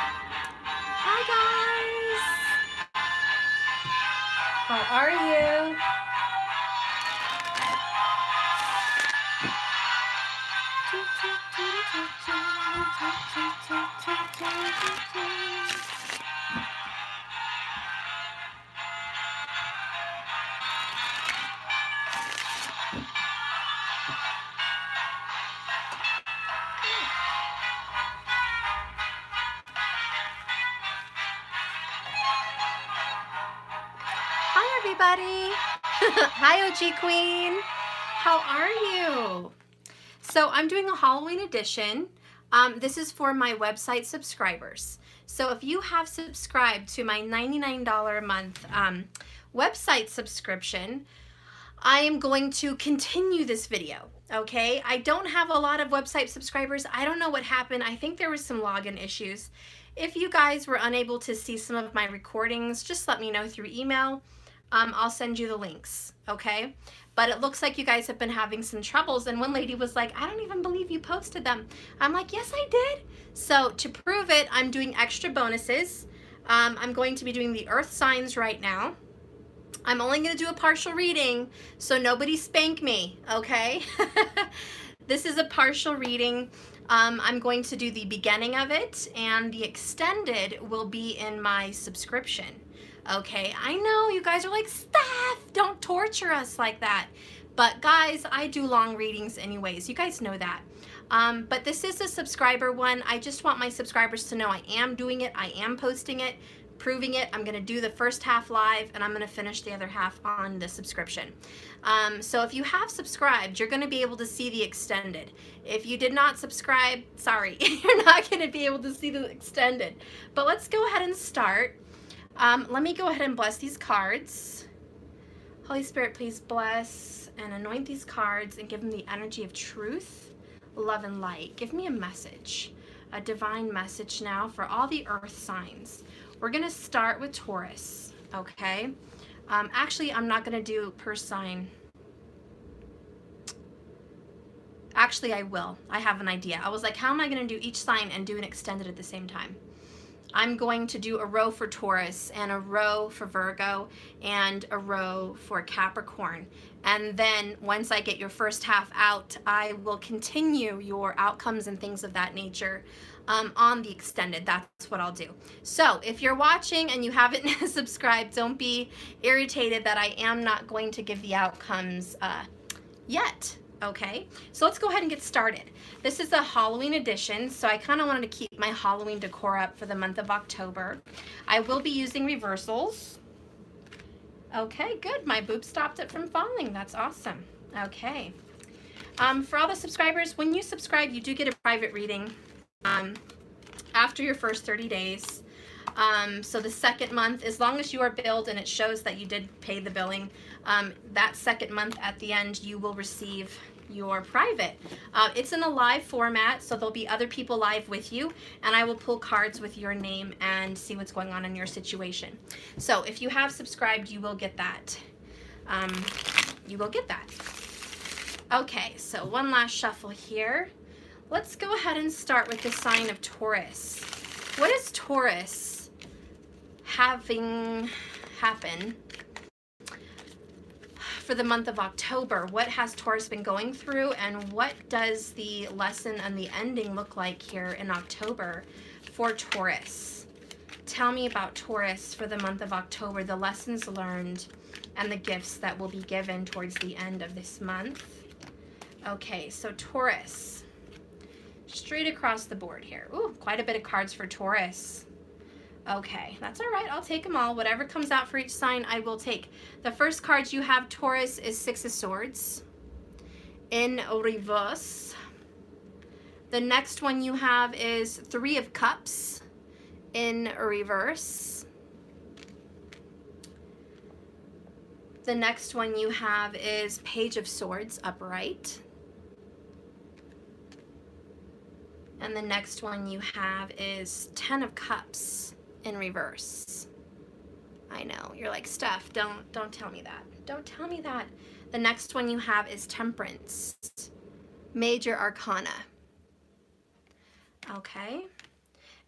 Hi guys! How are you? Hi everybody! Hi OG Queen! How are you? So I'm doing a Halloween edition. This is for my website subscribers. So if you have subscribed to my $99 a month website subscription, I am going to continue this video, okay? I don't have a lot of website subscribers. I don't know what happened. I think there was some login issues. If you guys were unable to see some of my recordings, just let me know through email. I'll send you the links, okay? But it looks like you guys have been having some troubles, and one lady was like, I don't even believe you posted them. I'm like, yes, I did. So to prove it, I'm doing extra bonuses. I'm going to be doing the earth signs right now. I'm only going to do a partial reading, so nobody spank me, okay? This is a partial reading. I'm going to do the beginning of it, and the extended will be in my subscription. Okay, I know you guys are like, Steph, don't torture us like that. But guys, I do long readings anyways. You guys know that. But this is a subscriber one. I just want my subscribers to know I am doing it. I am posting it, proving it. I'm going to do the first half live, and I'm going to finish the other half on the subscription. So if you have subscribed, you're going to be able to see the extended. If you did not subscribe, sorry, you're not going to be able to see the extended. But let's go ahead and start. Let me go ahead and bless these cards. Holy Spirit, please bless and anoint these cards and give them the energy of truth, love, and light. Give me a message, a divine message now for all the earth signs. We're going to start with Taurus, okay? Actually, I'm not going to do per sign. Actually, I will. I have an idea. I was like, how am I going to do each sign and do an extended at the same time? I'm going to do a row for Taurus and a row for Virgo and a row for Capricorn. And then once I get your first half out, I will continue your outcomes and things of that nature on the extended. That's what I'll do. So if you're watching and you haven't subscribed, don't be irritated that I am not going to give the outcomes yet. Okay, so let's go ahead and get started. This is a Halloween edition, so I kind of wanted to keep my Halloween decor up for the month of October. I will be using reversals. Okay, good. My boob stopped it from falling. That's awesome. Okay. For all the subscribers, when you subscribe, you do get a private reading after your first 30 days. So the second month, as long as you are billed and it shows that you did pay the billing, that second month at the end, you will receive your private. It's in a live format, so there'll be other people live with you, and I will pull cards with your name and see what's going on in your situation. So if you have subscribed, you will get that. You will get that. Okay, so one last shuffle here. Let's go ahead and start with the sign of Taurus. What is Taurus having happen for the month of October? What has Taurus been going through, and what does the lesson and the ending look like here in October for Taurus? Tell me about Taurus for the month of October, the lessons learned and the gifts that will be given towards the end of this month. Okay, so Taurus, straight across the board here. Ooh, quite a bit of cards for Taurus. Okay, that's all right. I'll take them all. Whatever comes out for each sign, I will take. The first card you have, Taurus, is Six of Swords in reverse. The next one you have is Three of Cups in reverse. The next one you have is Page of Swords upright. And the next one you have is Ten of Cups in reverse. I know, you're like, Steph, don't tell me that. Don't tell me that. The next one you have is Temperance, Major Arcana. Okay.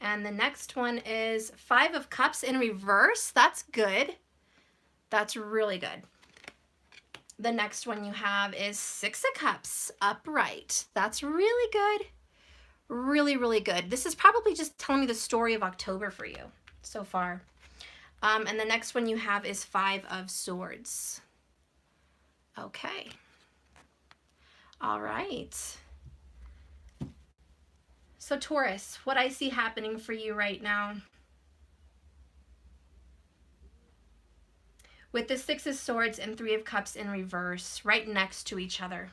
And the next one is Five of Cups in reverse. That's good. That's really good. The next one you have is Six of Cups upright. That's really good. Really, really good. This is probably just telling me the story of October for you so far. And the next one you have is Five of Swords. Okay. All right. So Taurus, what I see happening for you right now with the Six of Swords and Three of Cups in reverse, right next to each other.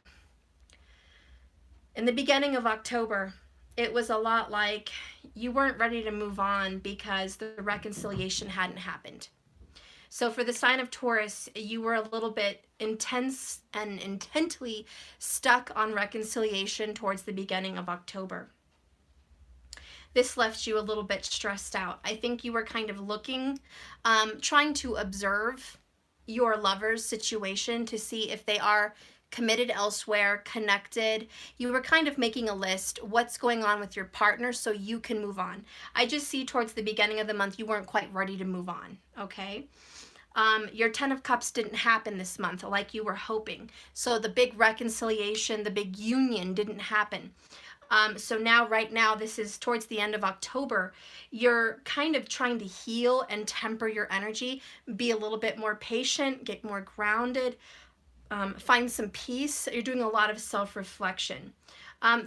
In the beginning of October, it was a lot like you weren't ready to move on because the reconciliation hadn't happened. So for the sign of Taurus, you were a little bit intense and intently stuck on reconciliation towards the beginning of October. This left you a little bit stressed out. I think you were kind of looking, trying to observe your lover's situation to see if they are committed elsewhere, connected. You were kind of making a list, what's going on with your partner so you can move on. I just see towards the beginning of the month, you weren't quite ready to move on, okay? Your 10 of Cups didn't happen this month like you were hoping. So the big reconciliation, the big union didn't happen. So now, right now, this is towards the end of October, you're kind of trying to heal and temper your energy, be a little bit more patient, get more grounded, find some peace. You're doing a lot of self-reflection.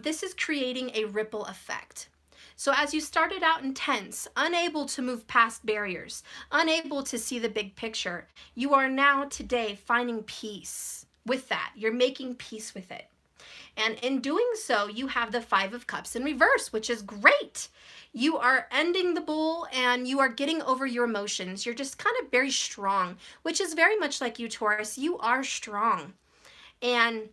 This is creating a ripple effect. So as you started out intense, unable to move past barriers, unable to see the big picture, you are now today finding peace with that. You're making peace with it. And in doing so, you have the Five of Cups in reverse, which is great. You are ending the bull and you are getting over your emotions. You're just kind of very strong, which is very much like you, Taurus. You are strong. And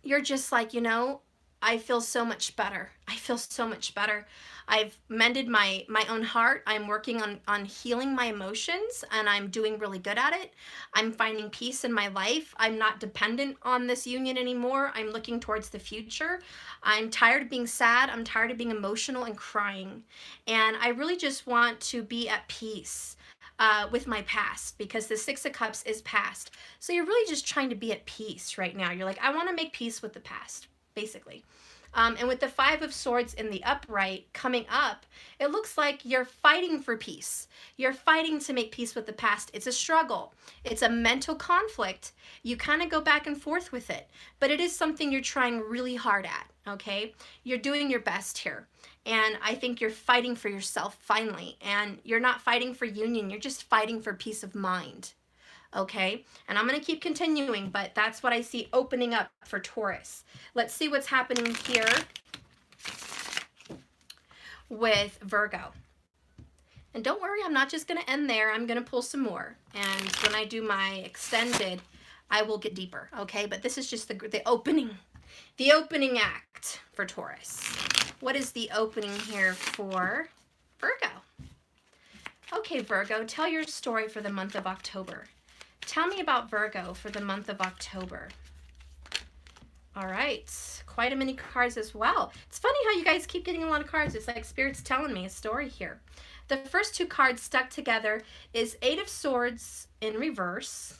you're just like, you know, I feel so much better. I feel so much better. I've mended my own heart. I'm working on healing my emotions and I'm doing really good at it. I'm finding peace in my life. I'm not dependent on this union anymore. I'm looking towards the future. I'm tired of being sad. I'm tired of being emotional and crying. And I really just want to be at peace with my past, because the Six of Cups is past. So you're really just trying to be at peace right now. You're like, I want to make peace with the past, basically. And with the Five of Swords in the upright coming up, it looks like you're fighting for peace. You're fighting to make peace with the past. It's a struggle. It's a mental conflict. You kind of go back and forth with it, but it is something you're trying really hard at, okay? You're doing your best here. And I think you're fighting for yourself finally. And you're not fighting for union. You're just fighting for peace of mind. Okay, and I'm going to keep continuing, but that's what I see opening up for Taurus. Let's see what's happening here with Virgo. And don't worry, I'm not just going to end there. I'm going to pull some more. And when I do my extended, I will get deeper, okay? But this is just the opening act for Taurus. What is the opening here for Virgo? Okay, Virgo, tell your story for the month of October. Tell me about Virgo for the month of October. All right, quite a many cards as well. It's funny how you guys keep getting a lot of cards. It's like Spirit's telling me a story here. The first two cards stuck together is Eight of Swords in reverse,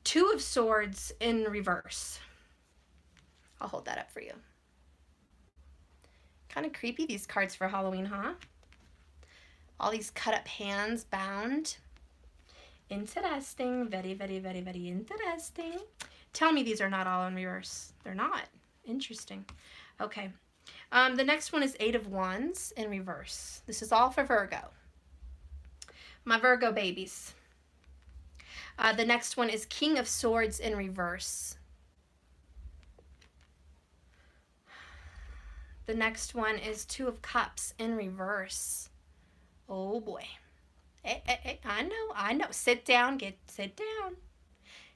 Two of Swords in reverse. I'll hold that up for you. Kind of creepy, these cards for Halloween, huh? All these cut up hands bound. Interesting. Very, very, very, very interesting. Tell me these are not all in reverse. They're not. Interesting. Okay. The next one is Eight of Wands in reverse. This is all for Virgo. My Virgo babies. The next one is King of Swords in reverse. The next one is Two of Cups in reverse. Oh boy. Hey, I know. Sit down. Sit down.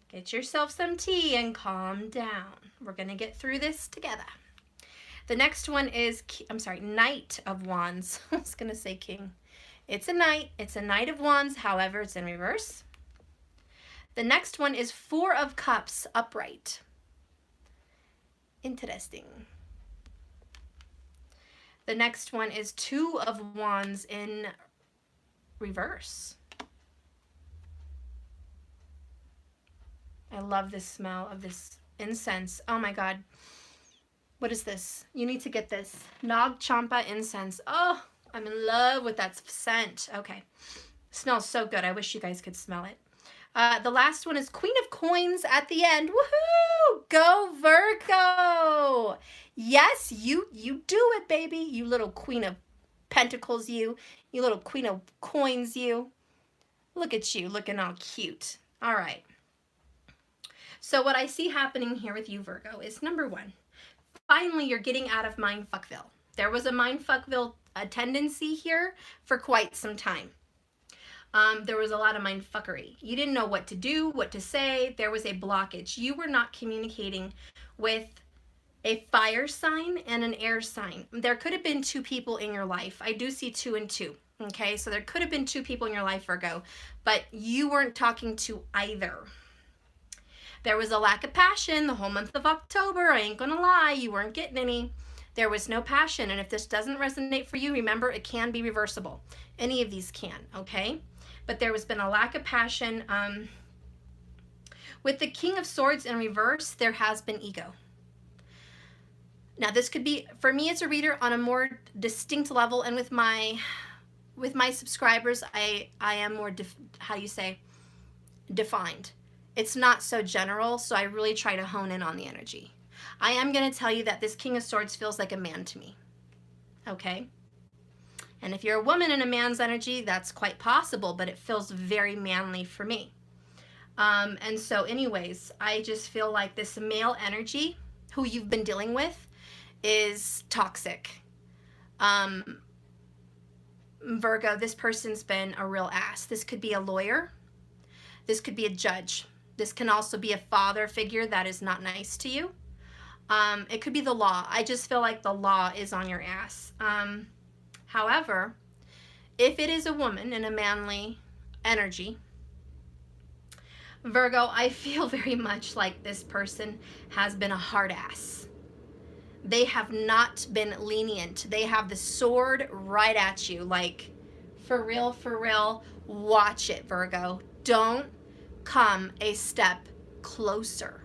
Get yourself some tea and calm down. We're going to get through this together. The next one is, Knight of Wands. I was going to say King. It's a Knight. It's a Knight of Wands. However, it's in reverse. The next one is Four of Cups upright. Interesting. The next one is Two of Wands in reverse. I love this smell of this incense. Oh my God. What is this? You need to get this. Nag Champa incense. Oh, I'm in love with that scent. Okay. Smells so good. I wish you guys could smell it. The last one is Queen of Coins at the end. Woohoo! Go Virgo! Yes, you do it, baby. You little Queen of Pentacles, you little Queen of Coins, you. Look at you, looking all cute. All right. So what I see happening here with you, Virgo, is number one, finally you're getting out of mindfuckville. There was a mindfuckville tendency here for quite some time. There was a lot of mindfuckery. You didn't know what to do, what to say. There was a blockage. You were not communicating with a fire sign and an air sign. There could have been two people in your life. I do see 2 and 2. Okay, so there could have been 2 people in your life, Virgo, but you weren't talking to either. There was a lack of passion the whole month of October. I ain't gonna lie, you weren't getting any. There was no passion, and if this doesn't resonate for you, remember it can be reversible. Any of these can, okay? But there has been a lack of passion. With the King of Swords in reverse, there has been ego. Now this could be, for me as a reader, on a more distinct level, and with my subscribers, I am more, defined. It's not so general, so I really try to hone in on the energy. I am going to tell you that this King of Swords feels like a man to me, okay? And if you're a woman in a man's energy, that's quite possible, but it feels very manly for me. And so anyways, I just feel like this male energy, who you've been dealing with, is toxic. Virgo, this person's been a real ass. This could be a lawyer. This could be a judge. This can also be a father figure that is not nice to you. It could be the law. I just feel like the law is on your ass. However, if it is a woman in a manly energy, Virgo, I feel very much like this person has been a hard ass. They have not been lenient. They have the sword right at you. Like, for real, watch it, Virgo. Don't come a step closer.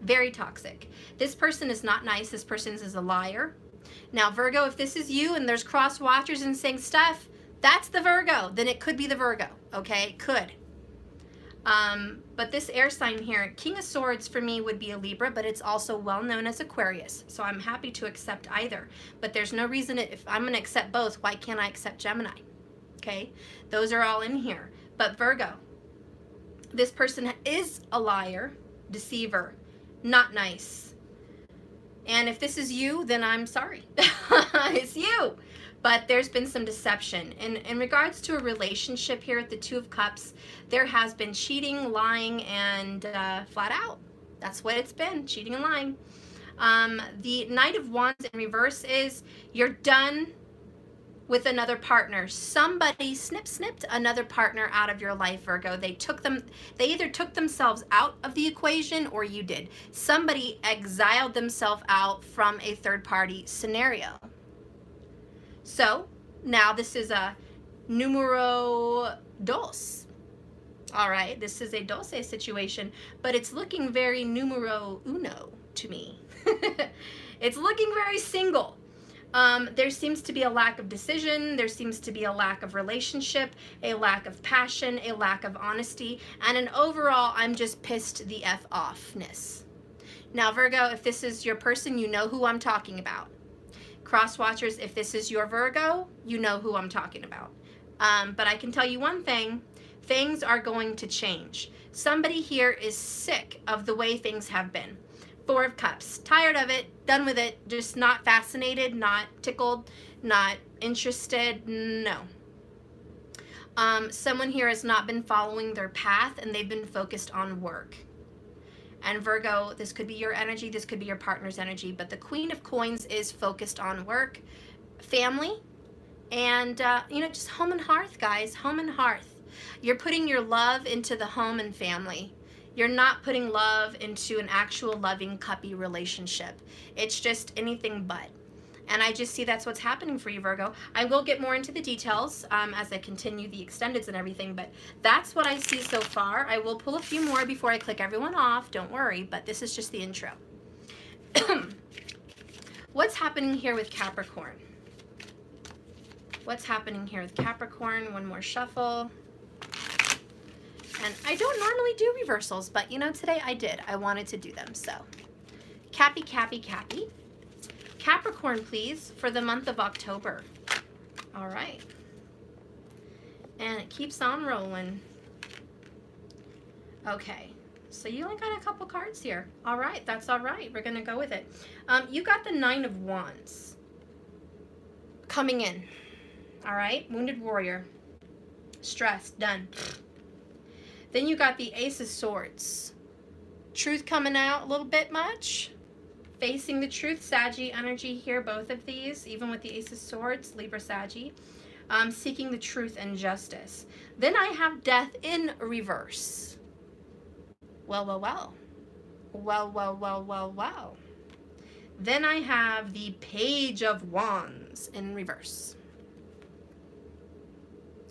Very toxic. This person is not nice. This person is a liar. Now, Virgo, if this is you and there's cross watchers and saying stuff, that's the Virgo. Then it could be the Virgo, okay? It could. But this air sign here, King of Swords for me would be a Libra, but it's also well known as Aquarius. So I'm happy to accept either. But there's no reason, if I'm going to accept both, why can't I accept Gemini? Okay? Those are all in here. But Virgo, this person is a liar, deceiver, not nice. And if this is you, then I'm sorry. It's you. But there's been some deception. In regards to a relationship here at the Two of Cups, there has been cheating, lying, and flat out. That's what it's been, cheating and lying. The Knight of Wands in reverse is you're done with another partner. Somebody snipped another partner out of your life, Virgo. They either took themselves out of the equation or you did. Somebody exiled themselves out from a third party scenario. So now this is a numero dos. All right, this is a doce situation, but it's looking very numero uno to me. It's looking very single. There seems to be a lack of decision. There seems to be a lack of relationship, a lack of passion, a lack of honesty, and an overall, I'm just pissed the F offness. Now, Virgo, if this is your person, you know who I'm talking about. Cross watchers, if this is your Virgo, you know who I'm talking about. But I can tell you one thing, things are going to change. Somebody here is sick of the way things have been. Four of Cups, tired of it, done with it, just not fascinated, not tickled, not interested, no. Someone here has not been following their path and they've been focused on work. And Virgo, this could be your energy, this could be your partner's energy, but the Queen of Coins is focused on work, family, and, just home and hearth, guys, home and hearth. You're putting your love into the home and family. You're not putting love into an actual loving, cuppy relationship. It's just anything but. And I just see that's what's happening for you, Virgo. I will get more into the details as I continue the extendeds and everything, but that's what I see so far. I will pull a few more before I click everyone off, don't worry, but this is just the intro. What's happening here with Capricorn? What's happening here with Capricorn? One more shuffle. And I don't normally do reversals, but you know, today I did. I wanted to do them, so. Cappy, Cappy, Cappy. Capricorn, please, for the month of October. All right. And it keeps on rolling. Okay. So you only got a couple cards here. All right. That's all right. We're going to go with it. You got the 9 of Wands coming in. All right. Wounded warrior. Stress. Done. Then you got the Ace of Swords. Truth coming out a little bit much. Facing the truth, Saggy energy here, both of these, even with the Ace of Swords, Libra, Saggy. Seeking the truth and justice. Then I have Death in reverse. Well, well, well. Well, well, well, well, well. Then I have the Page of Wands in reverse.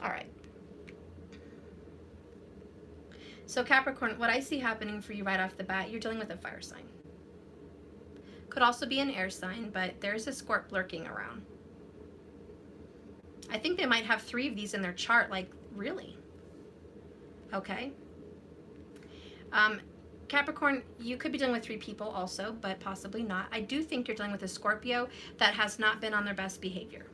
All right. So Capricorn, what I see happening for you right off the bat, you're dealing with a fire sign. Could also be an air sign, but there's a Scorp lurking around. I think they might have 3 of these in their chart, like, really? Okay. Capricorn, you could be dealing with 3 people also, but possibly not. I do think you're dealing with a Scorpio that has not been on their best behavior.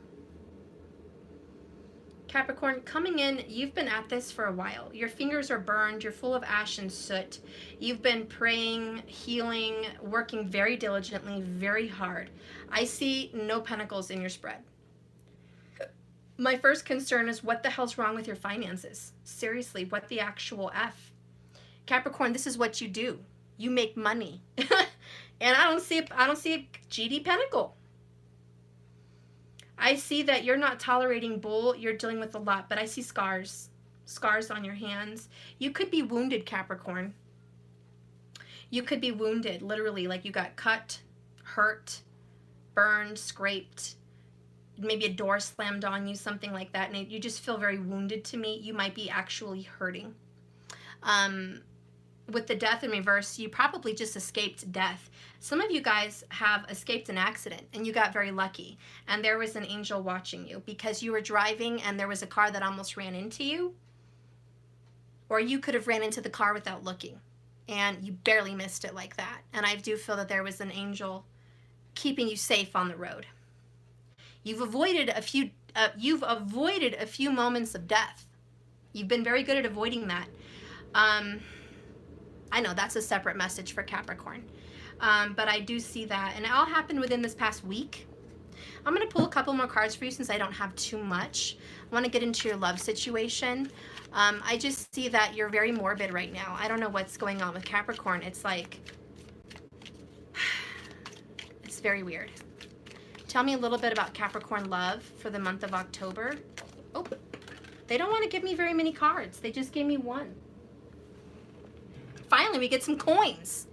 Capricorn, coming in, you've been at this for a while. Your fingers are burned. You're full of ash and soot. You've been praying, healing, working very diligently, very hard. I see no pentacles in your spread. My first concern is what the hell's wrong with your finances? Seriously, what the actual F? Capricorn, this is what you do. You make money. And I don't see a GD pentacle. I see that you're not tolerating bull. You're dealing with a lot, but I see scars. Scars on your hands. You could be wounded, Capricorn. You could be wounded, literally, like you got cut, hurt, burned, scraped. Maybe a door slammed on you, something like that. And you just feel very wounded to me. You might be actually hurting. With the Death in reverse, you probably just escaped death. Some of you guys have escaped an accident and you got very lucky. And there was an angel watching you because you were driving and there was a car that almost ran into you. Or you could have ran into the car without looking. And you barely missed it like that. And I do feel that there was an angel keeping you safe on the road. You've avoided a few moments of death. You've been very good at avoiding that. I know that's a separate message for Capricorn. But I do see that. And it all happened within this past week. I'm going to pull a couple more cards for you since I don't have too much. I want to get into your love situation. I just see that you're very morbid right now. I don't know what's going on with Capricorn. It's like, it's very weird. Tell me a little bit about Capricorn love for the month of October. Oh, they don't want to give me very many cards. They just gave me 1. Finally, we get some coins.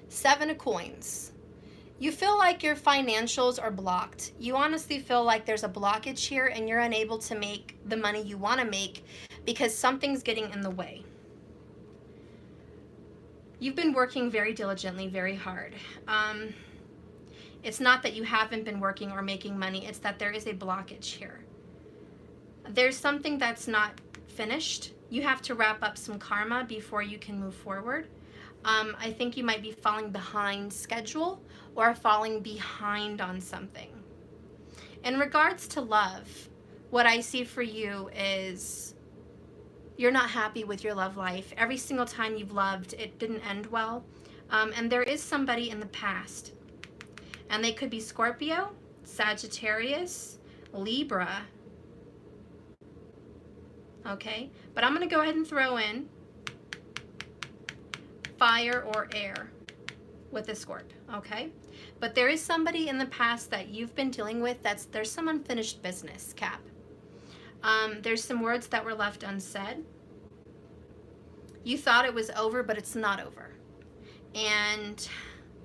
7 of coins. You feel like your financials are blocked. You honestly feel like there's a blockage here and you're unable to make the money you want to make because something's getting in the way. You've been working very diligently, very hard. It's not that you haven't been working or making money. It's that there is a blockage here. There's something that's not finished. You have to wrap up some karma before you can move forward. I think you might be falling behind schedule or falling behind on something. In regards to love, what I see for you is you're not happy with your love life. Every single time you've loved, it didn't end well. And there is somebody in the past. And they could be Scorpio, Sagittarius, Libra. Okay, but I'm going to go ahead and throw in fire or air with the Scorp, okay? But there is somebody in the past that you've been dealing with there's some unfinished business, Cap. There's some words that were left unsaid. You thought it was over, but it's not over. And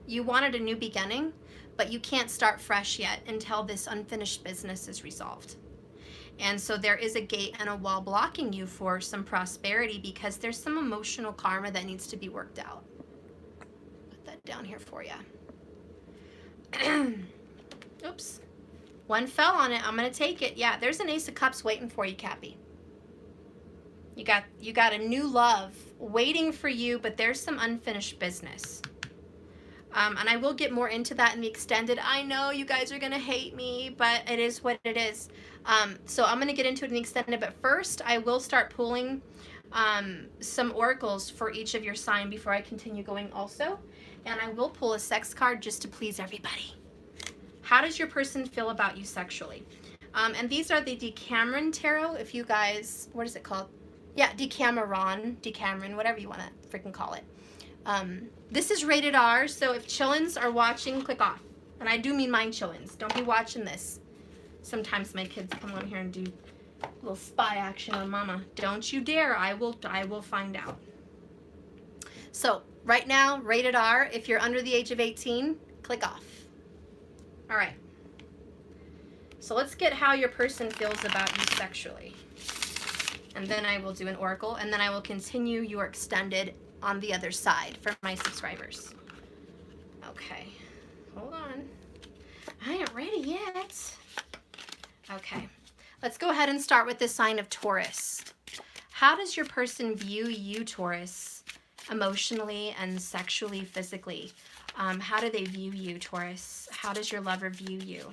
you wanted a new beginning, but you can't start fresh yet until this unfinished business is resolved. And so there is a gate and a wall blocking you for some prosperity because there's some emotional karma that needs to be worked out. Put that down here for you. Oops. One fell on it. I'm going to take it. Yeah, there's an Ace of Cups waiting for you, Cappy. You got a new love waiting for you, but there's some unfinished business. And I will get more into that in the extended. I know you guys are going to hate me, but it is what it is. So I'm going to get into it in the extended, but first I will start pulling some oracles for each of your sign before I continue going also. And I will pull a sex card just to please everybody. How does your person feel about you sexually? And these are the Decameron Tarot. If you guys, what is it called? Yeah, Decameron, whatever you want to freaking call it. This is rated R, so if chillins are watching, click off. And I do mean mine chillins. Don't be watching this. Sometimes my kids come on here and do a little spy action on mama. Don't you dare. I will find out. So right now, rated R. If you're under the age of 18, click off. All right. So let's get how your person feels about you sexually. And then I will do an oracle, and then I will continue your extended on the other side for my subscribers. Okay, hold on. I ain't ready yet. Okay, let's go ahead and start with the sign of Taurus. How does your person view you, Taurus, emotionally and sexually, physically? How do they view you, Taurus? How does your lover view you?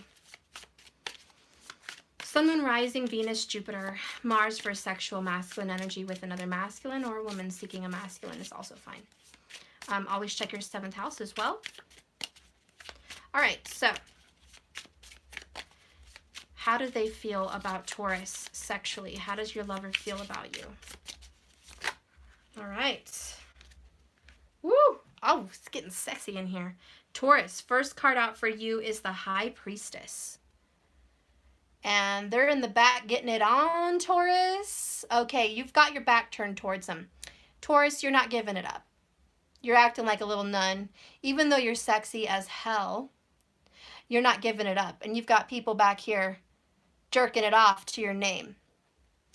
Sun, Moon, Rising, Venus, Jupiter, Mars for sexual masculine energy with another masculine, or a woman seeking a masculine is also fine. Always check your 7th house as well. All right, so how do they feel about Taurus sexually? How does your lover feel about you? All right. Woo! Oh, it's getting sexy in here. Taurus, first card out for you is the High Priestess. And they're in the back getting it on, Taurus. Okay, you've got your back turned towards them. Taurus, you're not giving it up. You're acting like a little nun. Even though you're sexy as hell, you're not giving it up. And you've got people back here jerking it off to your name.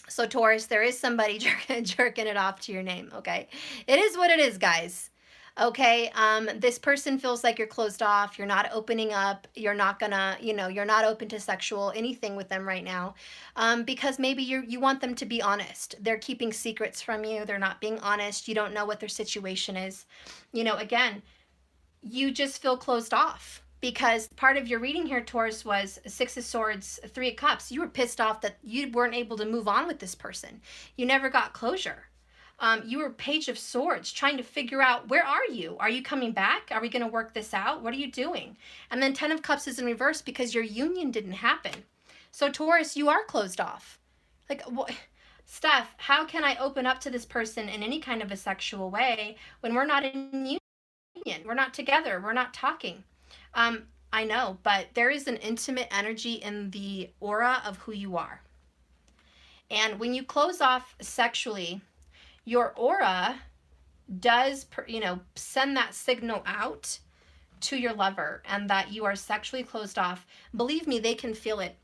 So Taurus, there is somebody jerking it off to your name, okay? It is what it is, guys. Okay, this person feels like you're closed off, you're not opening up, you're not gonna, you're not open to sexual anything with them right now, because maybe you want them to be honest. They're keeping secrets from you, they're not being honest, you don't know what their situation is. Again, you just feel closed off because part of your reading here, Taurus, was 6 of Swords, 3 of Cups. You were pissed off that you weren't able to move on with this person. You never got closure. You were Page of Swords trying to figure out, where are you? Are you coming back? Are we going to work this out? What are you doing? And then 10 of Cups is in reverse because your union didn't happen. So Taurus, you are closed off. Like, what? Steph, how can I open up to this person in any kind of a sexual way when we're not in union? We're not together. We're not talking. I know, but there is an intimate energy in the aura of who you are. And when you close off sexually, your aura does, send that signal out to your lover and that you are sexually closed off. Believe me, they can feel it.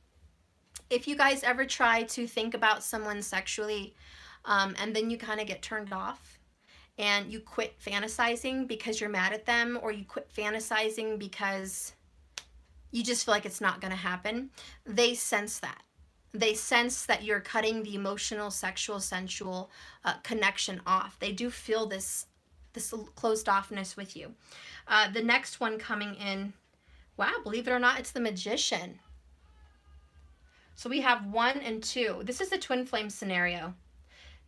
If you guys ever try to think about someone sexually and then you kind of get turned off and you quit fantasizing because you're mad at them, or you quit fantasizing because you just feel like it's not going to happen, they sense that. They sense that you're cutting the emotional, sexual, sensual connection off. They do feel this closed offness with you. The next one coming in, wow, believe it or not, it's the Magician. So we have 1 and 2. This is a twin flame scenario.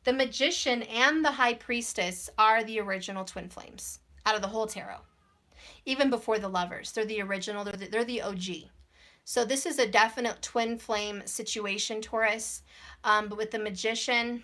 The Magician and the High Priestess are the original twin flames out of the whole tarot. Even before the Lovers, they're the original, they're the OG. So this is a definite twin flame situation, Taurus. But with the Magician,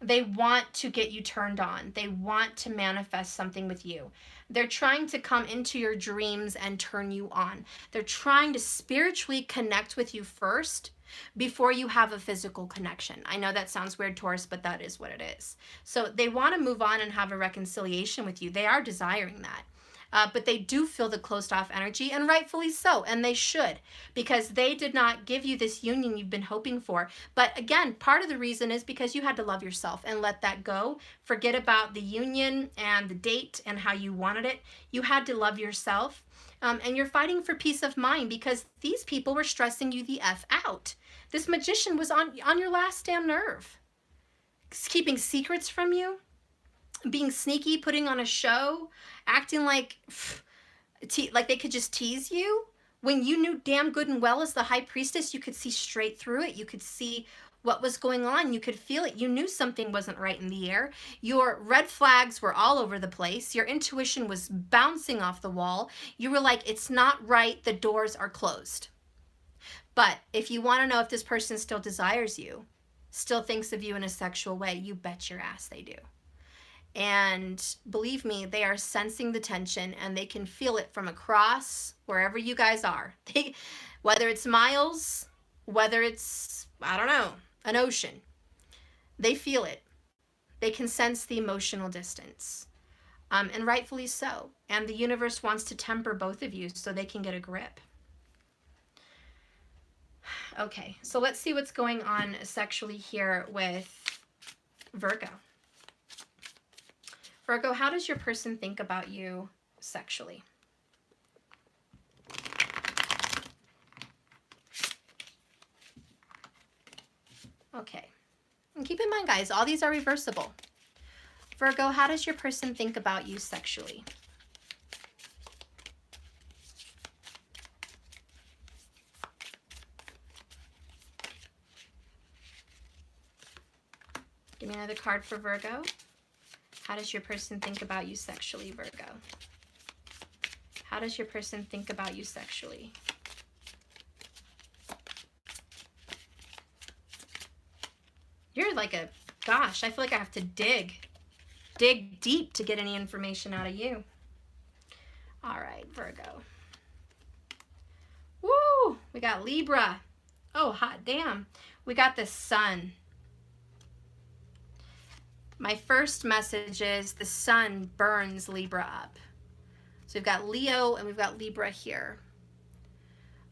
they want to get you turned on. They want to manifest something with you. They're trying to come into your dreams and turn you on. They're trying to spiritually connect with you first before you have a physical connection. I know that sounds weird, Taurus, but that is what it is. So they want to move on and have a reconciliation with you. They are desiring that. But they do feel the closed off energy, and rightfully so, and they should, because they did not give you this union you've been hoping for. But again, part of the reason is because you had to love yourself and let that go. Forget about the union and the date and how you wanted it. You had to love yourself. And you're fighting for peace of mind because these people were stressing you the F out. This magician was on your last damn nerve. Keeping secrets from you, being sneaky, putting on a show, acting like they could just tease you. When you knew damn good and well as the high priestess, you could see straight through it. You could see what was going on. You could feel it. You knew something wasn't right in the air. Your red flags were all over the place. Your intuition was bouncing off the wall. You were like, it's not right. The doors are closed. But if you want to know if this person still desires you, still thinks of you in a sexual way, you bet your ass they do. And believe me, they are sensing the tension and they can feel it from across wherever you guys are. Whether it's miles, whether it's, I don't know, an ocean, they feel it. They can sense the emotional distance. And rightfully so. And the universe wants to temper both of you so they can get a grip. Okay, so let's see what's going on sexually here with Virgo. Virgo, how does your person think about you sexually? Okay. And keep in mind, guys, all these are reversible. Virgo, how does your person think about you sexually? Give me another card for Virgo. How does your person think about you sexually, Virgo? How does your person think about you sexually? You're like a, gosh, I feel like I have to dig deep to get any information out of you. All right, Virgo. Woo, we got Libra. Oh, hot damn. We got the Sun. My first message is the Sun burns Libra up. So we've got Leo and we've got Libra here.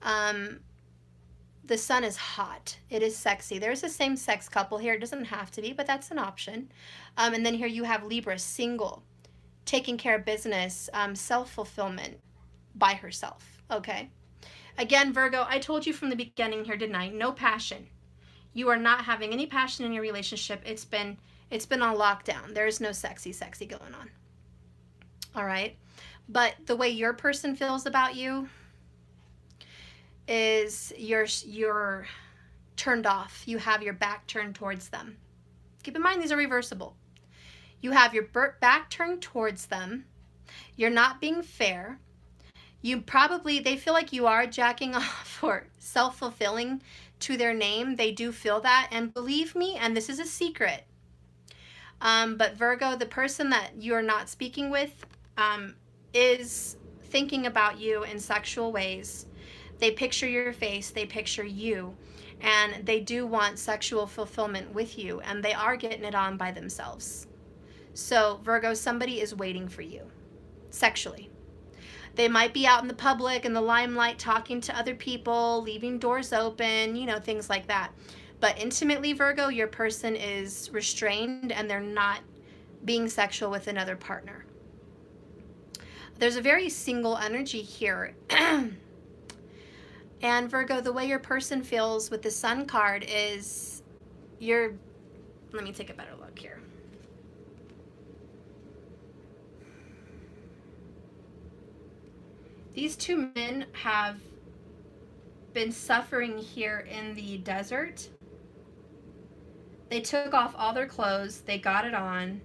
The Sun is hot. It is sexy. There's a same-sex couple here. It doesn't have to be, but that's an option. And then here you have Libra, single, taking care of business, self-fulfillment by herself, okay? Again, Virgo, I told you from the beginning here, didn't I? No passion. You are not having any passion in your relationship. It's been on lockdown. There is no sexy going on. All right? But the way your person feels about you is you're turned off. You have your back turned towards them. Keep in mind, these are reversible. You have your back turned towards them. You're not being fair. They feel like you are jacking off or self-fulfilling to their name. They do feel that. And believe me, and this is a secret, but Virgo, the person that you're not speaking with is thinking about you in sexual ways. They picture your face, they picture you, and they do want sexual fulfillment with you, and they are getting it on by themselves. So Virgo, somebody is waiting for you sexually. They might be out in the public, in the limelight, talking to other people, leaving doors open, you know, things like that. But intimately, Virgo, your person is restrained and they're not being sexual with another partner. There's a very single energy here. And Virgo, the way your person feels with the Sun card is let me take a better look here. These two men have been suffering here in the desert. They took off all their clothes. They got it on.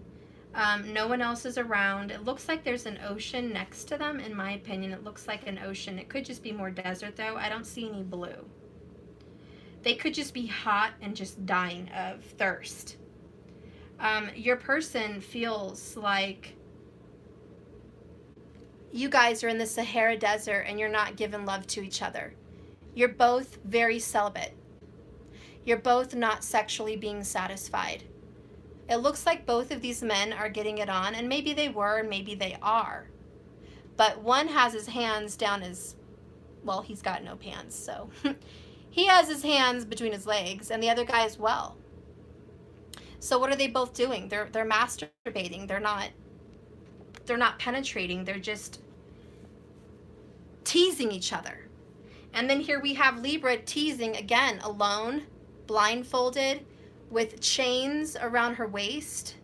No one else is around. It looks like there's an ocean next to them. In my opinion, it looks like an ocean. It could just be more desert, though. I don't see any blue. They could just be hot and just dying of thirst. Your person feels like you guys are in the Sahara Desert and you're not giving love to each other. You're both very celibate. You're both not sexually being satisfied. It looks like both of these men are getting it on, and maybe they were, and maybe they are. but one has his hands down his, well, he's got no pants, so he has his hands between his legs, and the other guy as well. So what are they both doing? They're masturbating. They're not penetrating. They're just teasing each other. And then here we have Libra teasing again, alone, blindfolded, with chains around her waist,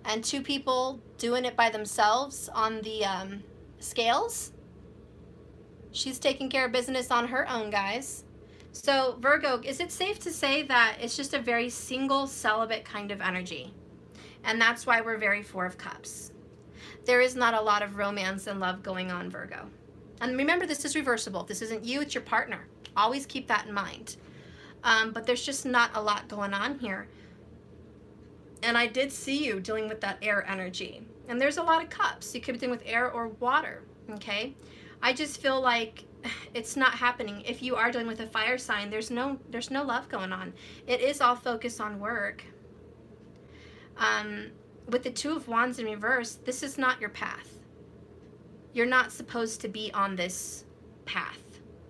and two people doing it by themselves on the scales. She's taking care of business on her own, guys. So Virgo, is it safe to say that it's just a very single, celibate kind of energy? And that's why we're very Four of Cups. There is not a lot of romance and love going on, Virgo. And remember, this is reversible. This isn't you, it's your partner. Always keep that in mind. But there's just not a lot going on here. And I did see you dealing with that air energy. And there's a lot of cups. You could be dealing with air or water, okay? I just feel like it's not happening. If you are dealing with a fire sign, there's no love going on. It is all focused on work. With the Two of Wands in reverse, this is not your path. You're not supposed to be on this path,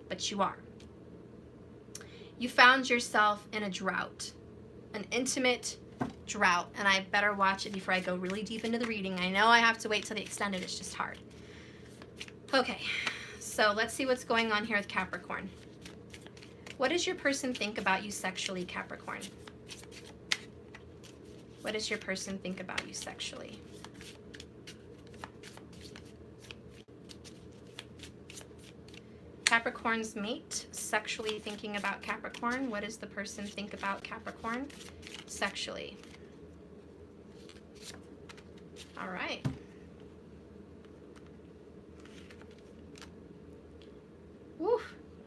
but you are. You found yourself in a drought, an intimate drought, and I better watch it before I go really deep into the reading. I know I have to wait till the extended, it's just hard. Okay, so let's see what's going on here with Capricorn. What does your person think about you sexually, Capricorn? What does your person think about you sexually? Capricorn's mate, sexually thinking about Capricorn. What does the person think about Capricorn sexually? All right. Woo,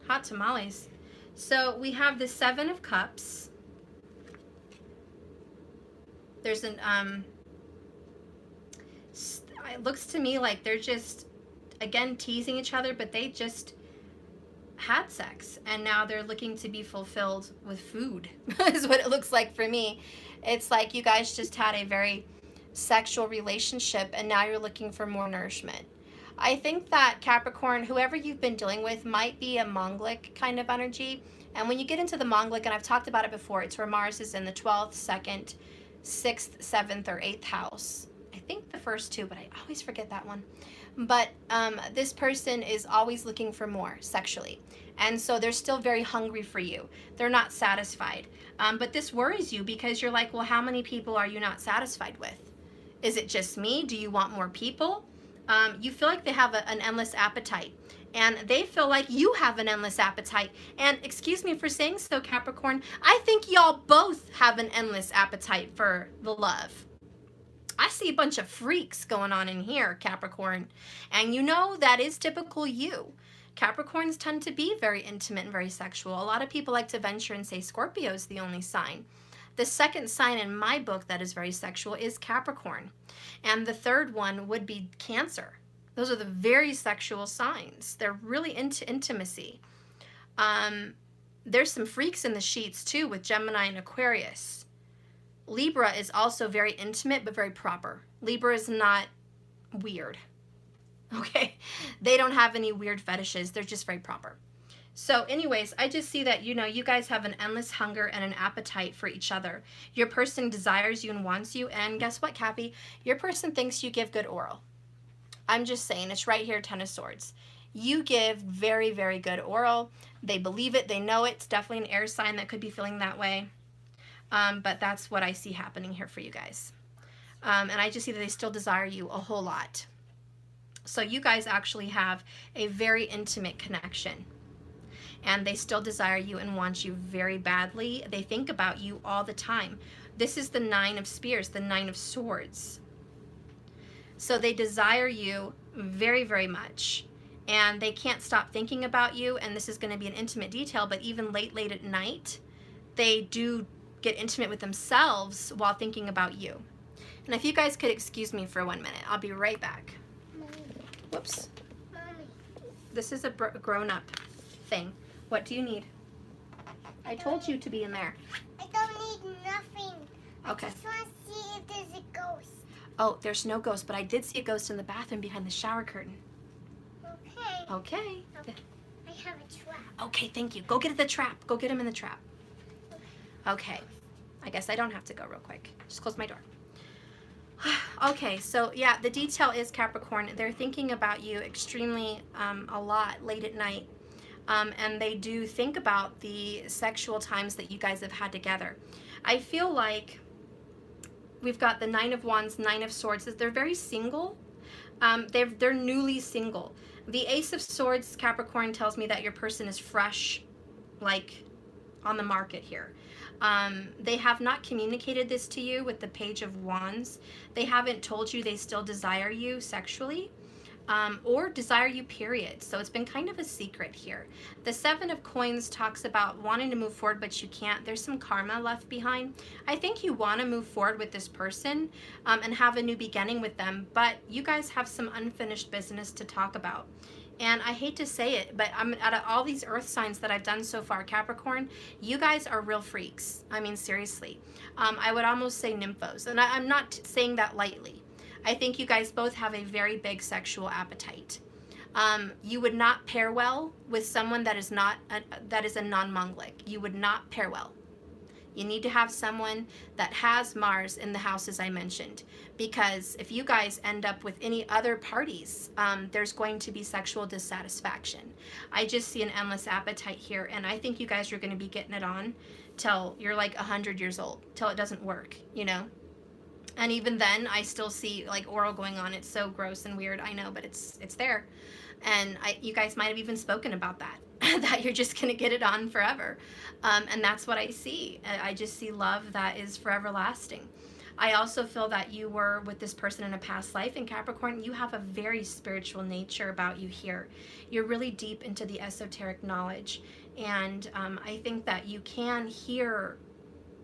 hot tamales. So we have the Seven of Cups. There's an, it looks to me like they're just, again, teasing each other, but they just had sex and now they're looking to be fulfilled with food is what it looks like for me. It's like you guys just had a very sexual relationship and now you're looking for more nourishment. I think that Capricorn, whoever you've been dealing with, might be a Mongolic kind of energy. And when you get into the Mongolic, and I've talked about it before, it's where Mars is in the 12th, 2nd, 6th, 7th, or 8th house. I think the first two, but I always forget that one. But this person is always looking for more sexually. And so they're still very hungry for you. They're not satisfied. But this worries you because you're like, well, how many people are you not satisfied with? Is it just me? Do you want more people? You feel like they have an endless appetite. And they feel like you have an endless appetite. And excuse me for saying so, Capricorn, I think y'all both have an endless appetite for the love. I see a bunch of freaks going on in here, Capricorn. And you know that is typical you. Capricorns tend to be very intimate and very sexual. A lot of people like to venture and say Scorpio is the only sign. The second sign in my book that is very sexual is Capricorn. And the third one would be Cancer. Those are the very sexual signs. They're really into intimacy. There's some freaks in the sheets too with Gemini and Aquarius. Libra is also very intimate but very proper. Libra is not weird. Okay? They don't have any weird fetishes. They're just very proper. So anyways, I just see that, you know, you guys have an endless hunger and an appetite for each other. Your person desires you and wants you. And guess what, Cappy? Your person thinks you give good oral. I'm just saying, it's right here, Ten of Swords. You give very, very good oral. They believe it. They know it. It's definitely an air sign that could be feeling that way. But that's what I see happening here for you guys. And I just see that they still desire you a whole lot. So you guys actually have a very intimate connection. And they still desire you and want you very badly. They think about you all the time. This is the Nine of Spears, the Nine of Swords. So they desire you very, very much. And they can't stop thinking about you. And this is going to be an intimate detail, but even late at night, they do get intimate with themselves while thinking about you. And if you guys could excuse me for 1 minute, I'll be right back. Mommy. Whoops. Mommy. This is a grown-up thing. What do you need? I told you to be in there. I don't need nothing. Okay. I just want to see if there's a ghost. Oh, there's no ghost, but I did see a ghost in the bathroom behind the shower curtain. Okay. Okay. I have a trap. Okay, thank you. Go get the trap. Go get him in the trap. Okay. I guess I don't have to go real quick. Just close my door. Okay, so yeah, the detail is Capricorn. They're thinking about you extremely a lot late at night. And they do think about the sexual times that you guys have had together. I feel like we've got the Nine of Wands, Nine of Swords. They're very single. They're newly single. The Ace of Swords, Capricorn, tells me that your person is fresh, like on the market here. They have not communicated this to you with the Page of Wands. They haven't told you they still desire you sexually. Or desire you, period. So it's been kind of a secret here. The Seven of Coins talks about wanting to move forward, but you can't. There's some karma left behind. I think you want to move forward with this person and have a new beginning with them, but you guys have some unfinished business to talk about. And I hate to say it, but out of all these earth signs that I've done so far, Capricorn, you guys are real freaks. I mean, seriously. I would almost say nymphos. And I'm not saying that lightly. I think you guys both have a very big sexual appetite. You would not pair well with someone that is a non-Mongolic. You would not pair well. You need to have someone that has Mars in the houses I mentioned, because if you guys end up with any other parties, there's going to be sexual dissatisfaction. I just see an endless appetite here, and I think you guys are going to be getting it on till you're like 100 years old, till it doesn't work, you know? And even then, I still see like oral going on. It's so gross and weird, I know, but it's there. And you guys might have even spoken about that, that you're just going to get it on forever. And that's what I see. I just see love that is forever lasting. I also feel that you were with this person in a past life. In Capricorn, you have a very spiritual nature about you here. You're really deep into the esoteric knowledge. And I think that you can hear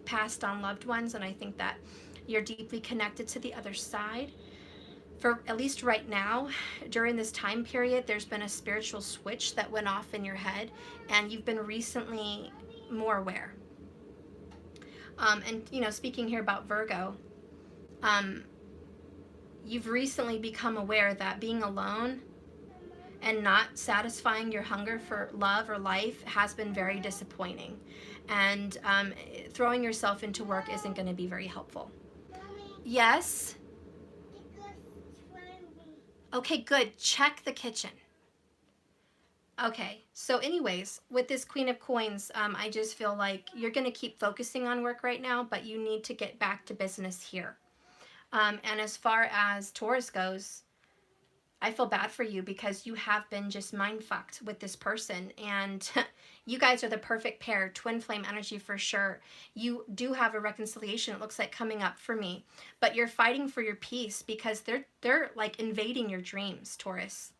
passed on loved ones. And I think that you're deeply connected to the other side. For at least right now, during this time period, there's been a spiritual switch that went off in your head, and you've been recently more aware. And, you know, speaking here about Virgo, you've recently become aware that being alone and not satisfying your hunger for love or life has been very disappointing. And throwing yourself into work isn't going to be very helpful. Yes? Okay, good. Check the kitchen. Okay, so anyways, with this Queen of Coins, I just feel like you're going to keep focusing on work right now, but you need to get back to business here. And as far as Taurus goes, I feel bad for you because you have been just mind-fucked with this person, and you guys are the perfect pair, twin flame energy for sure. You do have a reconciliation, it looks like, coming up for me, but you're fighting for your peace because they're like invading your dreams, Taurus.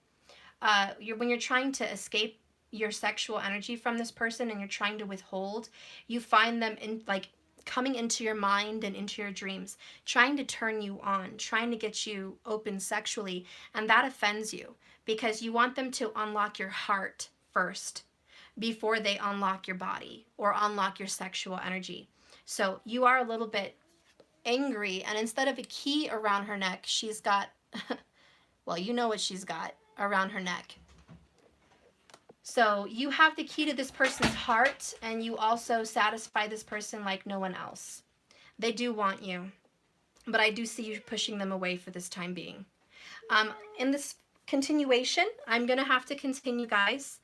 When you're trying to escape your sexual energy from this person and you're trying to withhold, you find them in like coming into your mind and into your dreams, trying to turn you on, trying to get you open sexually, and that offends you because you want them to unlock your heart first before they unlock your body or unlock your sexual energy. So you are a little bit angry, and instead of a key around her neck, she's got, well, you know what she's got around her neck. So you have the key to this person's heart, and you also satisfy this person like no one else. They do want you, but I do see you pushing them away for this time being. In this continuation, I'm going to have to continue, guys.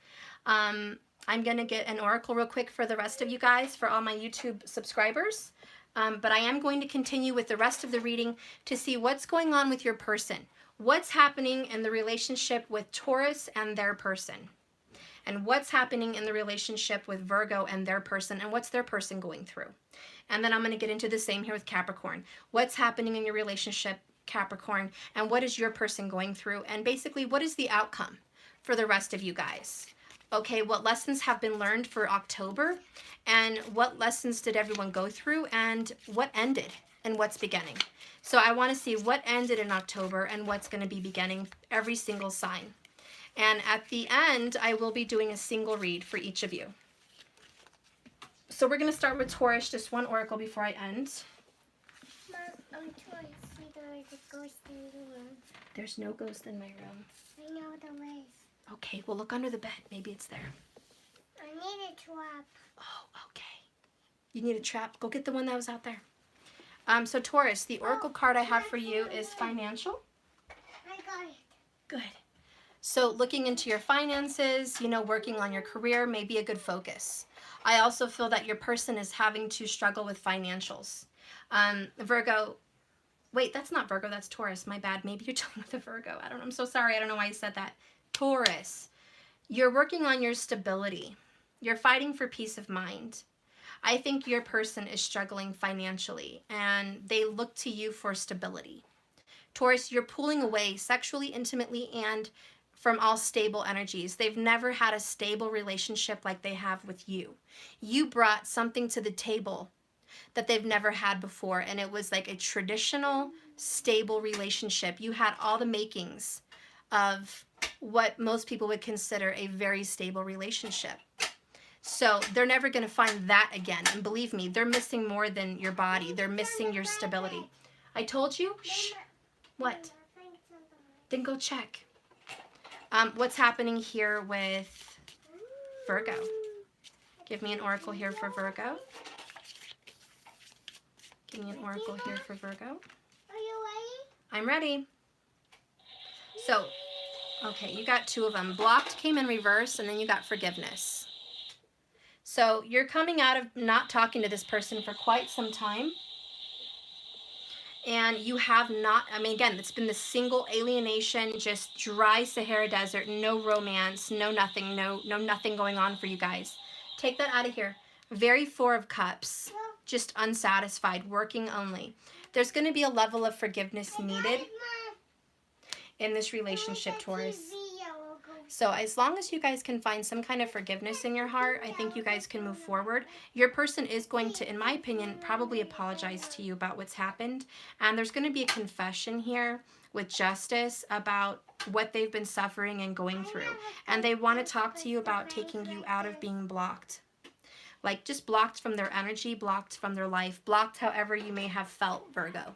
I'm going to get an oracle real quick for the rest of you guys, for all my YouTube subscribers. But I am going to continue with the rest of the reading to see what's going on with your person. What's happening in the relationship with Taurus and their person. And what's happening in the relationship with Virgo and their person, and what's their person going through. And then I'm going to get into the same here with Capricorn. What's happening in your relationship, Capricorn, and what is your person going through, and basically what is the outcome for the rest of you guys. Okay, what lessons have been learned for October, and what lessons did everyone go through, and what ended, and what's beginning. So I want to see what ended in October and what's going to be beginning, every single sign. And at the end, I will be doing a single read for each of you. So we're going to start with Taurus, just one oracle before I end. Mom, Taurus, there is a ghost in the room. There's no ghost in my room. I know there is. Okay, well look under the bed. Maybe it's there. I need a trap. Oh, okay. You need a trap? Go get the one that was out there. So Taurus, the oracle card I have for you is financial. I got it. Good. So looking into your finances, you know, working on your career may be a good focus. I also feel that your person is having to struggle with financials. Virgo, wait, that's not Virgo, that's Taurus. My bad. Maybe you're dealing with a Virgo. I don't know. I'm so sorry. I don't know why I said that. Taurus, you're working on your stability. You're fighting for peace of mind. I think your person is struggling financially and they look to you for stability. Taurus, you're pulling away sexually, intimately, and from all stable energies. They've never had a stable relationship like they have with you. You brought something to the table that they've never had before, and it was like a traditional, stable relationship. You had all the makings of what most people would consider a very stable relationship. So they're never going to find that again. And believe me, they're missing more than your body. They're missing your stability. I told you? Shh. What? Then go check. What's happening here with Virgo? Give me an oracle here for Virgo. Give me an oracle here for Virgo. Are you ready? I'm ready. So, okay, you got two of them. Blocked came in reverse, and then you got forgiveness. So you're coming out of not talking to this person for quite some time. And you have not, I mean, again, it's been the single alienation, just dry Sahara Desert, no romance, no nothing, no nothing going on for you guys. Take that out of here. Very Four of Cups, just unsatisfied, working only. There's going to be a level of forgiveness needed in this relationship, Taurus. So as long as you guys can find some kind of forgiveness in your heart, I think you guys can move forward. Your person is going to, in my opinion, probably apologize to you about what's happened. And there's going to be a confession here with justice about what they've been suffering and going through. And they want to talk to you about taking you out of being blocked. Like just blocked from their energy, blocked from their life, blocked however you may have felt, Virgo.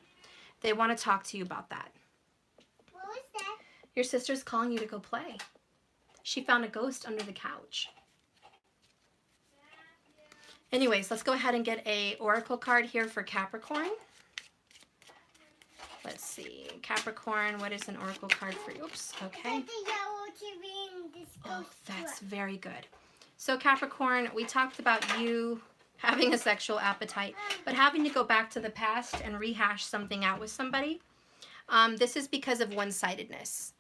They want to talk to you about that. What was that? Your sister's calling you to go play. She found a ghost under the couch. Anyways, let's go ahead and get a oracle card here for Capricorn. Let's see. Capricorn, what is an oracle card for you? Oops, okay. Oh, that's very good. So Capricorn, we talked about you having a sexual appetite, but having to go back to the past and rehash something out with somebody. This is because of one-sidedness.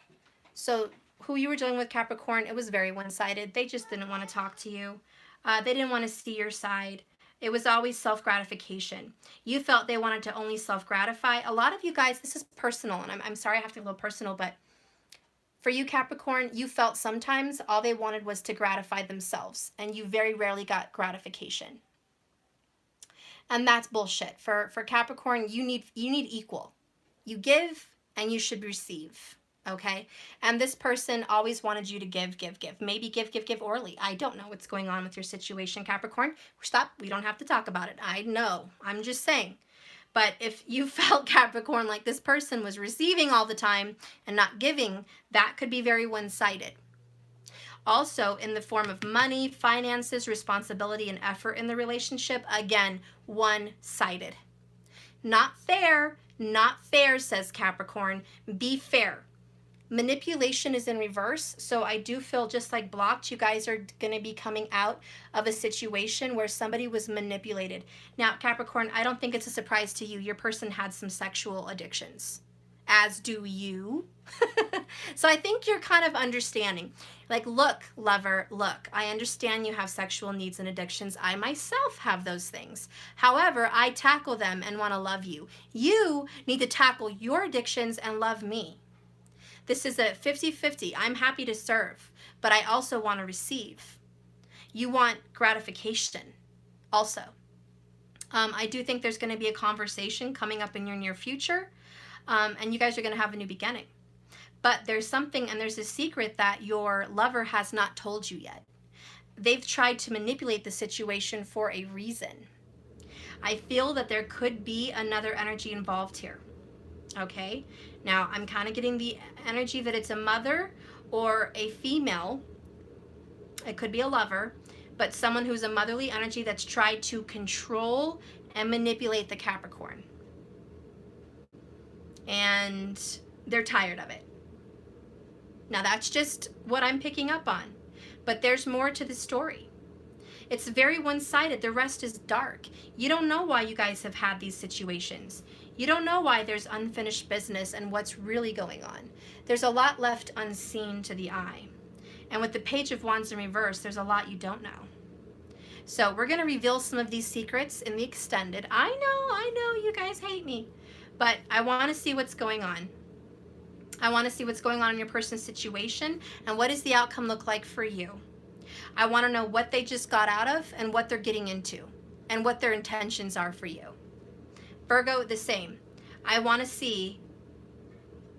So who you were dealing with, Capricorn, it was very one-sided. They just didn't want to talk to you. They didn't want to see your side. It was always self-gratification. You felt they wanted to only self-gratify. A lot of you guys, this is personal, and I'm sorry I have to get a little personal, but for you, Capricorn, you felt sometimes all they wanted was to gratify themselves, and you very rarely got gratification. And that's bullshit. For Capricorn, you need equal. You give, and you should receive. Okay, and this person always wanted you to give. Maybe give orally. I don't know what's going on with your situation, Capricorn. Stop. We don't have to talk about it. I know. I'm just saying. But if you felt, Capricorn, like this person was receiving all the time and not giving, that could be very one-sided. Also, in the form of money, finances, responsibility, and effort in the relationship, again, one-sided. Not fair, says Capricorn. Be fair. Manipulation is in reverse, so I do feel just like blocked, you guys are going to be coming out of a situation where somebody was manipulated. Now, Capricorn, I don't think it's a surprise to you. Your person had some sexual addictions, as do you. So I think you're kind of understanding. Like, look, lover, look, I understand you have sexual needs and addictions. I myself have those things. However, I tackle them and want to love you. You need to tackle your addictions and love me. This is a 50-50. I'm happy to serve, but I also want to receive. You want gratification also. I do think there's going to be a conversation coming up in your near future, and you guys are going to have a new beginning. But there's something, and there's a secret that your lover has not told you yet. They've tried to manipulate the situation for a reason. I feel that there could be another energy involved here. Okay, now I'm kind of getting the energy that it's a mother or a female. It could be a lover, but someone who's a motherly energy that's tried to control and manipulate the Capricorn. And they're tired of it. Now that's just what I'm picking up on, but there's more to the story. It's very one-sided. The rest is dark. You don't know why you guys have had these situations. You don't know why there's unfinished business and what's really going on. There's a lot left unseen to the eye. And with the Page of Wands in reverse, there's a lot you don't know. So we're going to reveal some of these secrets in the extended. I know, you guys hate me, but I want to see what's going on. I want to see what's going on in your person's situation and what does the outcome look like for you. I want to know what they just got out of and what they're getting into and what their intentions are for you. Virgo, the same. I want to see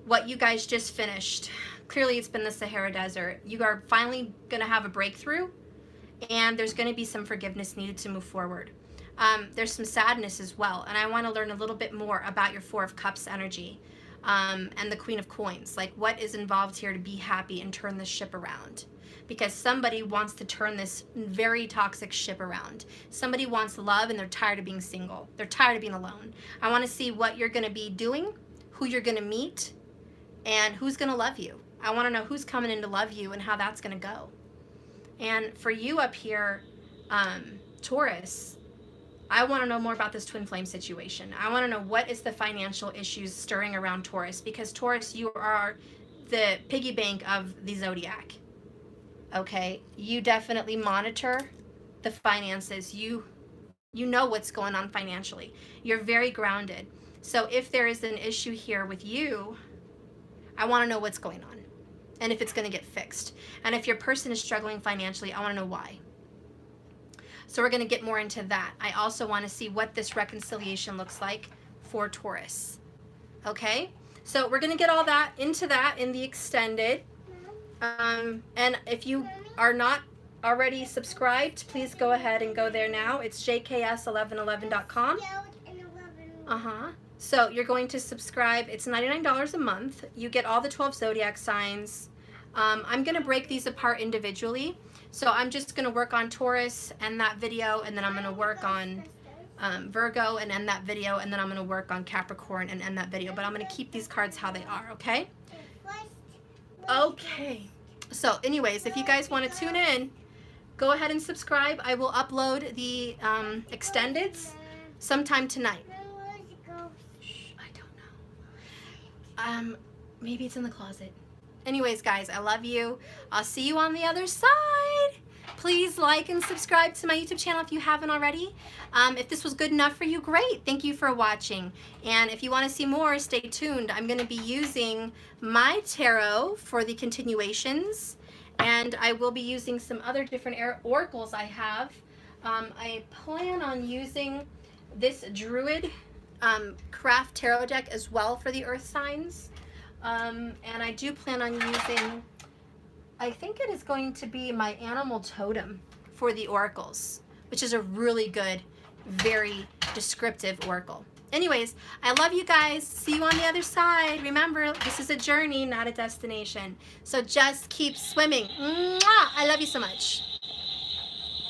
what you guys just finished. Clearly it's been the Sahara Desert. You are finally going to have a breakthrough and there's going to be some forgiveness needed to move forward. There's some sadness as well, and I want to learn a little bit more about your Four of Cups energy and the Queen of Coins. Like, what is involved here to be happy and turn this ship around? Because somebody wants to turn this very toxic ship around. Somebody wants love and they're tired of being single. They're tired of being alone. I want to see what you're going to be doing, who you're going to meet, and who's going to love you. I want to know who's coming in to love you and how that's going to go. And for you up here, Taurus, I want to know more about this twin flame situation. I want to know what is the financial issues stirring around Taurus, because Taurus, you are the piggy bank of the zodiac. Okay, you definitely monitor the finances. You know what's going on financially. You're very grounded. So if there is an issue here with you, I want to know what's going on and if it's going to get fixed. And if your person is struggling financially, I want to know why. So we're going to get more into that. I also want to see what this reconciliation looks like for Taurus. Okay, so we're going to get all that into that in the extended. And if you are not already subscribed, please go ahead and go there now. It's jks1111.com. So you're going to subscribe. It's $99 a month. You get all the 12 zodiac signs. I'm going to break these apart individually. So I'm just going to work on Taurus and that video, and then I'm going to work on Virgo and end that video, and then I'm going to work on Capricorn and end that video. But I'm going to keep these cards how they are, okay? Okay. So anyways, if you guys want to tune in, go ahead and subscribe. I will upload the extendeds sometime tonight. Shh, I don't know. Maybe it's in the closet. Anyways, guys, I love you. I'll see you on the other side. Please like and subscribe to my YouTube channel if you haven't already. If this was good enough for you, great. Thank you for watching. And if you want to see more, stay tuned. I'm going to be using my tarot for the continuations, and I will be using some other different oracles I have. I plan on using this Druid craft tarot deck as well for the earth signs. And I do plan on using, I think it is going to be my animal totem for the oracles, which is a really good, very descriptive oracle. Anyways, I love you guys. See you on the other side. Remember, this is a journey, not a destination. So just keep swimming. Mwah! I love you so much.